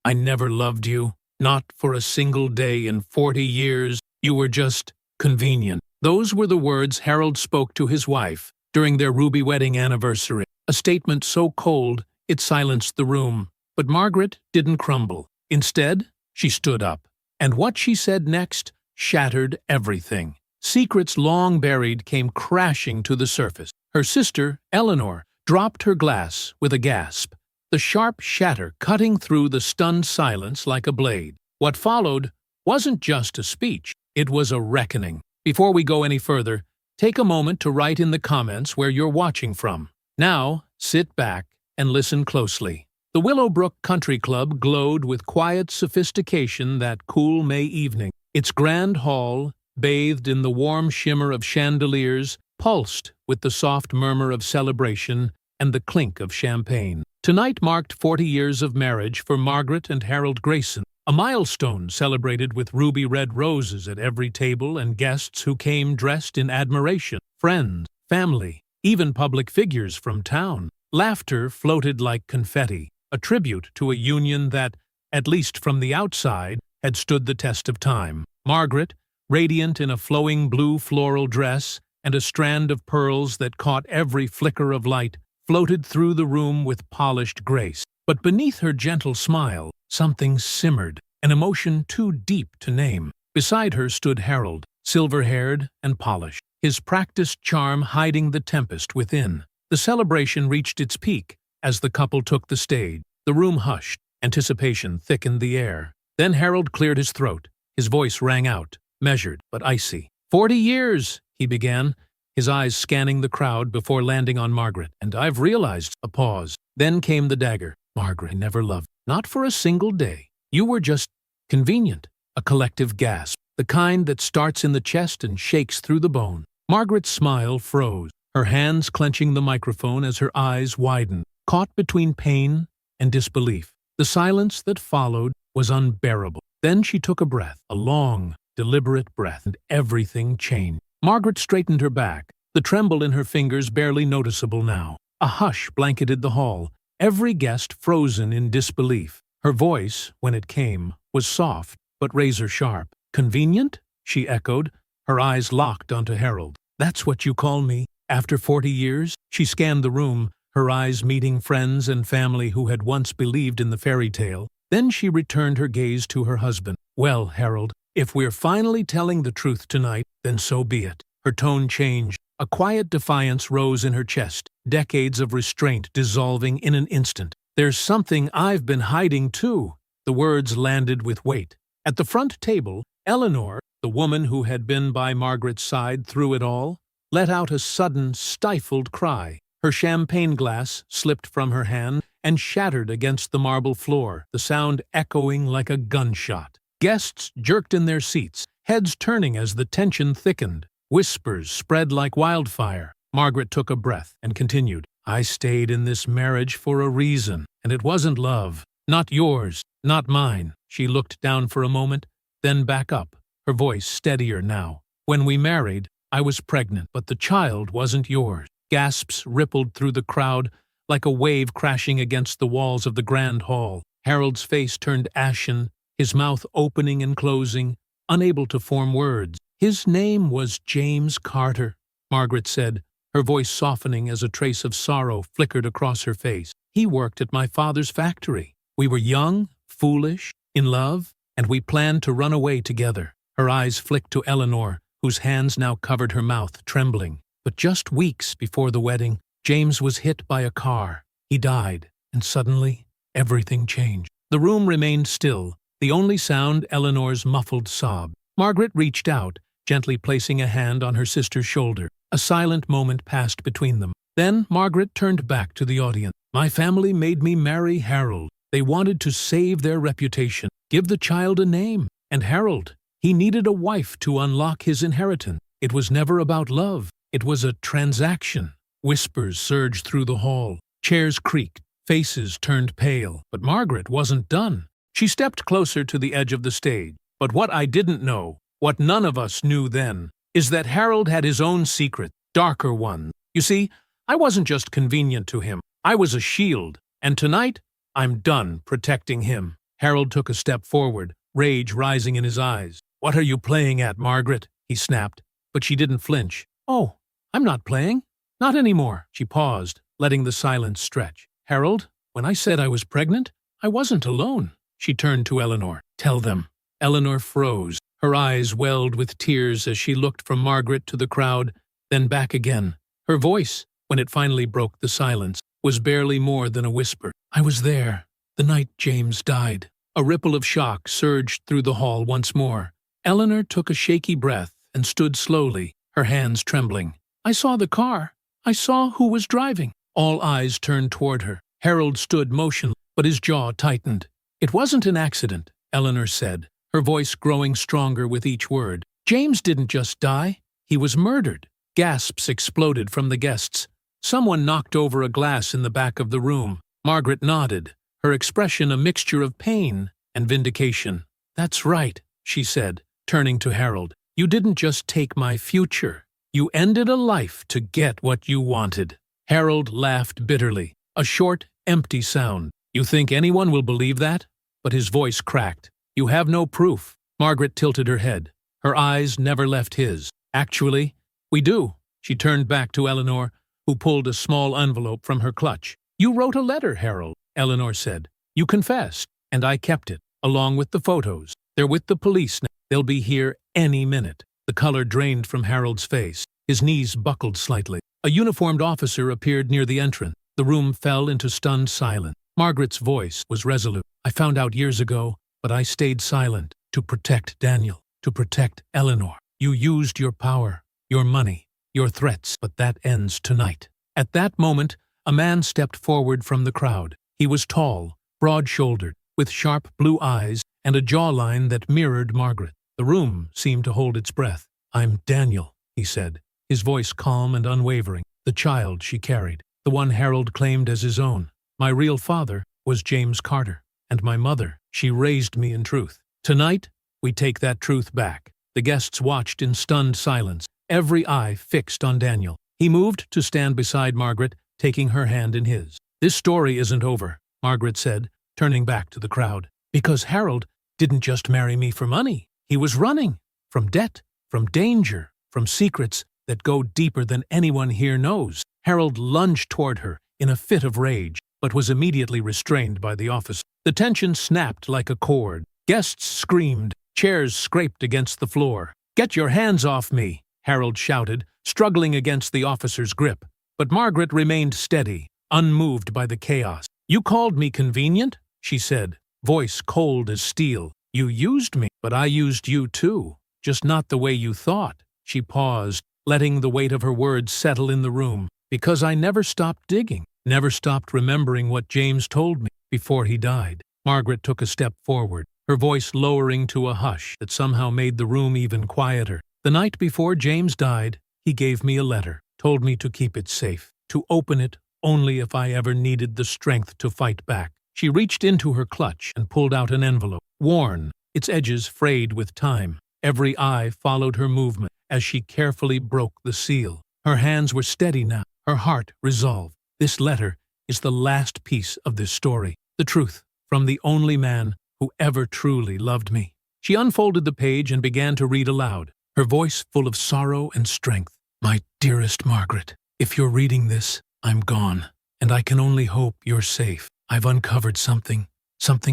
I never loved you. Not for a single day in 40 years. You were just convenient. Those were the words Harold spoke to his wife during their ruby wedding anniversary. A statement so cold, it silenced the room. But Margaret didn't crumble. Instead, she stood up. And what she said next shattered everything. Secrets long buried came crashing to the surface. Her sister, Eleanor, dropped her glass with a gasp, the sharp shatter cutting through the stunned silence like a blade. What followed wasn't just a speech, it was a reckoning. Before we go any further, take a moment to write in the comments where you're watching from. Now, sit back and listen closely. The Willowbrook Country Club glowed with quiet sophistication that cool May evening. Its grand hall, bathed in the warm shimmer of chandeliers, pulsed with the soft murmur of celebration and the clink of champagne. Tonight marked 40 years of marriage for Margaret and Harold Grayson, a milestone celebrated with ruby-red roses at every table and guests who came dressed in admiration, friends, family, even public figures from town. Laughter floated like confetti, a tribute to a union that, at least from the outside, had stood the test of time. Margaret, radiant in a flowing blue floral dress and a strand of pearls that caught every flicker of light, floated through the room with polished grace. But beneath her gentle smile, something simmered, an emotion too deep to name. Beside her stood Harold, silver-haired and polished, his practiced charm hiding the tempest within. The celebration reached its peak as the couple took the stage. The room hushed, anticipation thickened the air. Then Harold cleared his throat. His voice rang out, measured but icy. 40 years, he began, his eyes scanning the crowd before landing on Margaret. And I've realized, a pause. Then came the dagger. Margaret, I never loved. Not for a single day. You were just convenient. A collective gasp, the kind that starts in the chest and shakes through the bone. Margaret's smile froze, her hands clenching the microphone as her eyes widened, caught between pain and disbelief. The silence that followed was unbearable. Then she took a breath, a long, deliberate breath, and everything changed. Margaret straightened her back, the tremble in her fingers barely noticeable now. A hush blanketed the hall, every guest frozen in disbelief. Her voice, when it came, was soft but razor-sharp. Convenient? She echoed, her eyes locked onto Harold. That's what you call me? After 40 years? She scanned the room, her eyes meeting friends and family who had once believed in the fairy tale. Then she returned her gaze to her husband. Well, Harold, if we're finally telling the truth tonight, then so be it. Her tone changed. A quiet defiance rose in her chest, decades of restraint dissolving in an instant. There's something I've been hiding too. The words landed with weight. At the front table, Eleanor, the woman who had been by Margaret's side through it all, let out a sudden, stifled cry. Her champagne glass slipped from her hand and shattered against the marble floor, the sound echoing like a gunshot. Guests jerked in their seats, heads turning as the tension thickened. Whispers spread like wildfire. Margaret took a breath and continued. I stayed in this marriage for a reason, and it wasn't love. Not yours, not mine. She looked down for a moment, then back up, her voice steadier now. When we married, I was pregnant, but the child wasn't yours. Gasps rippled through the crowd like a wave crashing against the walls of the grand hall. Harold's face turned ashen, his mouth opening and closing, unable to form words. His name was James Carter, Margaret said, her voice softening as a trace of sorrow flickered across her face. He worked at my father's factory. We were young, foolish, in love, and we planned to run away together. Her eyes flicked to Eleanor, whose hands now covered her mouth, trembling. But just weeks before the wedding, James was hit by a car. He died, and suddenly, everything changed. The room remained still, the only sound Eleanor's muffled sob. Margaret reached out, gently placing a hand on her sister's shoulder. A silent moment passed between them. Then Margaret turned back to the audience. My family made me marry Harold. They wanted to save their reputation, give the child a name. And Harold, he needed a wife to unlock his inheritance. It was never about love. It was a transaction. Whispers surged through the hall. Chairs creaked. Faces turned pale. But Margaret wasn't done. She stepped closer to the edge of the stage. But what I didn't know, what none of us knew then, is that Harold had his own secret, darker one. You see, I wasn't just convenient to him. I was a shield. And tonight, I'm done protecting him. Harold took a step forward, rage rising in his eyes. "What are you playing at, Margaret?" he snapped, but she didn't flinch. "Oh, I'm not playing. Not anymore." She paused, letting the silence stretch. "Harold, when I said I was pregnant, I wasn't alone." She turned to Eleanor. "Tell them." Eleanor froze. Her eyes welled with tears as she looked from Margaret to the crowd, then back again. Her voice, when it finally broke the silence, was barely more than a whisper. "I was there, the night James died." A ripple of shock surged through the hall once more. Eleanor took a shaky breath and stood slowly, her hands trembling. "I saw the car. I saw who was driving." All eyes turned toward her. Harold stood motionless, but his jaw tightened. "It wasn't an accident," Eleanor said, her voice growing stronger with each word. "James didn't just die. He was murdered." Gasps exploded from the guests. Someone knocked over a glass in the back of the room. Margaret nodded, her expression a mixture of pain and vindication. "That's right," she said, turning to Harold. "You didn't just take my future. You ended a life to get what you wanted." Harold laughed bitterly, a short, empty sound. "You think anyone will believe that?" But his voice cracked. "You have no proof." Margaret tilted her head. Her eyes never left his. "Actually, we do." She turned back to Eleanor, who pulled a small envelope from her clutch. "You wrote a letter, Harold," Eleanor said. "You confessed, and I kept it, along with the photos. They're with the police now. They'll be here any minute." The color drained from Harold's face. His knees buckled slightly. A uniformed officer appeared near the entrance. The room fell into stunned silence. Margaret's voice was resolute. "I found out years ago, but I stayed silent to protect Daniel, to protect Eleanor. You used your power, your money, your threats, but that ends tonight." At that moment, a man stepped forward from the crowd. He was tall, broad-shouldered, with sharp blue eyes and a jawline that mirrored Margaret. The room seemed to hold its breath. "I'm Daniel," he said, his voice calm and unwavering. "The child she carried, the one Harold claimed as his own. My real father was James Carter, and my mother, she raised me in truth. Tonight, we take that truth back." The guests watched in stunned silence, every eye fixed on Daniel. He moved to stand beside Margaret, taking her hand in his. "This story isn't over," Margaret said, turning back to the crowd. "Because Harold didn't just marry me for money. He was running from debt, from danger, from secrets that go deeper than anyone here knows." Harold lunged toward her in a fit of rage, but was immediately restrained by the officer. The tension snapped like a cord. Guests screamed, chairs scraped against the floor. "Get your hands off me!" Harold shouted, struggling against the officer's grip. But Margaret remained steady, unmoved by the chaos. "You called me convenient?" she said, voice cold as steel. "You used me, but I used you too, just not the way you thought." She paused, letting the weight of her words settle in the room. "Because I never stopped digging, never stopped remembering what James told me before he died." Margaret took a step forward, her voice lowering to a hush that somehow made the room even quieter. "The night before James died, he gave me a letter, told me to keep it safe, to open it only if I ever needed the strength to fight back." She reached into her clutch and pulled out an envelope, worn, its edges frayed with time. Every eye followed her movement as she carefully broke the seal. Her hands were steady now, her heart resolved. "This letter is the last piece of this story, the truth, from the only man who ever truly loved me." She unfolded the page and began to read aloud, her voice full of sorrow and strength. "My dearest Margaret, if you're reading this, I'm gone, and I can only hope you're safe. I've uncovered something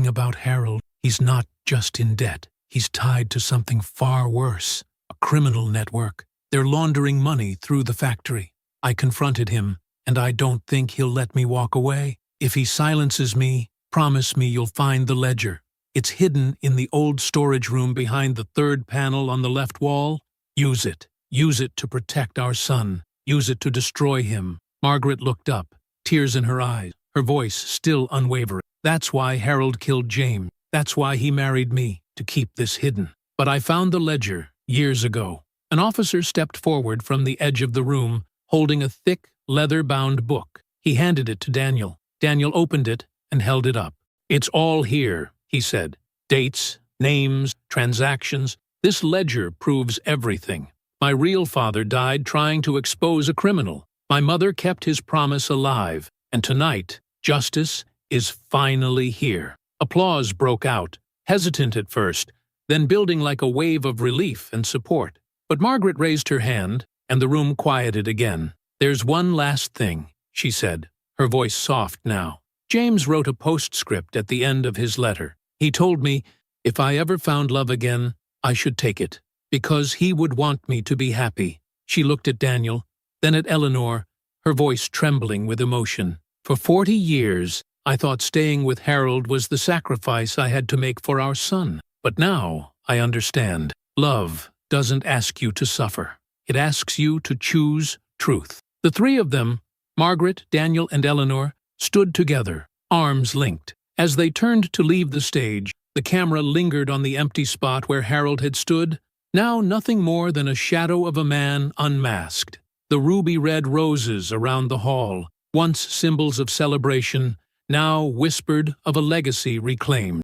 about Harold. He's not just in debt. He's tied to something far worse, a criminal network. They're laundering money through the factory. I confronted him, and I don't think he'll let me walk away. If he silences me, promise me you'll find the ledger. It's hidden in the old storage room behind the third panel on the left wall. Use it. Use it to protect our son. Use it to destroy him." Margaret looked up, tears in her eyes, her voice still unwavering. "That's why Harold killed James. That's why he married me, to keep this hidden. But I found the ledger years ago." An officer stepped forward from the edge of the room, holding a thick, leather-bound book. He handed it to Daniel. Daniel opened it and held it up. "It's all here," he said. "Dates, names, transactions. This ledger proves everything. My real father died trying to expose a criminal. My mother kept his promise alive, and tonight, justice is finally here." Applause broke out, hesitant at first, then building like a wave of relief and support. But Margaret raised her hand, and the room quieted again. "There's one last thing," she said, her voice soft now. "James wrote a postscript at the end of his letter. He told me if I ever found love again, I should take it, because he would want me to be happy." She looked at Daniel, then at Eleanor, her voice trembling with emotion. "For 40 years, I thought staying with Harold was the sacrifice I had to make for our son. But now I understand. Love doesn't ask you to suffer. It asks you to choose truth." The three of them, Margaret, Daniel, and Eleanor, stood together, arms linked. As they turned to leave the stage, the camera lingered on the empty spot where Harold had stood, now nothing more than a shadow of a man unmasked. The ruby-red roses around the hall, once symbols of celebration, now whispered of a legacy reclaimed.